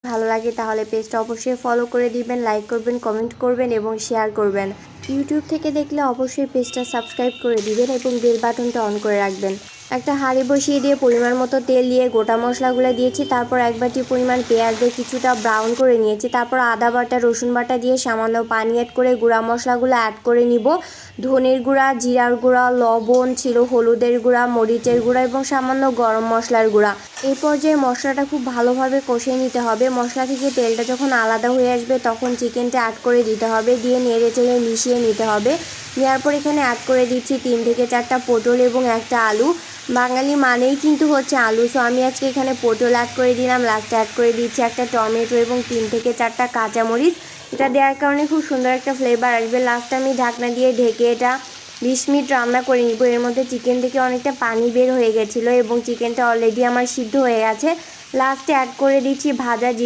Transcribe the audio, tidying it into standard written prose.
ভালো লাগে তাহলে পেজটা অবশ্যই ফলো করে দিবেন, লাইক করবেন, কমেন্ট করবেন এবং শেয়ার করবেন। ইউটিউব থেকে দেখলে অবশ্যই পেজটা সাবস্ক্রাইব করে দিবেন এবং বেল বাটনটা অন করে রাখবেন। একটা হাঁড়ি বসিয়ে দিয়ে পরিমাণ মতো তেল দিয়ে গোটা মশলাগুলো দিয়েছি, তারপর এক বাটি পরিমাণ পেঁয়াজ দিয়ে কিছুটা ব্রাউন করে নিয়েছি, তারপর আদা বাটা রসুন বাটা দিয়ে সামান্য পানি অ্যাড করে গুঁড়া মশলাগুলো অ্যাড করে নিব। ধনের গুঁড়া, জিরার গুঁড়া, লবণ ছিল, হলুদের গুঁড়া, মরিচের গুঁড়া এবং সামান্য গরম মশলার গুঁড়া। এই পর্যায়ে মশলাটা খুব ভালোভাবে কষিয়ে নিতে হবে। মশলা থেকে তেলটা যখন আলাদা হয়ে আসবে তখন চিকেনটা অ্যাড করে দিতে হবে, দিয়ে নেড়ে চেড়ে মিশিয়ে নিতে হবে। নেওয়ার পর এখানে অ্যাড করে দিচ্ছি 3 থেকে 4টা পটল এবং একটা আলু। বাঙালি মানেই কিন্তু হচ্ছে আলু, সো আমি আজকে এখানে পটল অ্যাড করে দিলাম। লাস্টে অ্যাড করে দিচ্ছি একটা টমেটো এবং 3 থেকে 4টা কাঁচামরিচ। এটা দেওয়ার কারণে খুব সুন্দর একটা ফ্লেভার আসবে। লাস্টে আমি ঢাকনা দিয়ে ঢেকে এটা 20 মিনিট রান্না করে নিব। এর মধ্যে চিকেন থেকে অনেকটা পানি বের হয়ে গেছিলো এবং চিকেনটা অলরেডি আমার সিদ্ধ হয়ে গেছে। লাস্টে অ্যাড করে দিচ্ছি ভাজা জিরা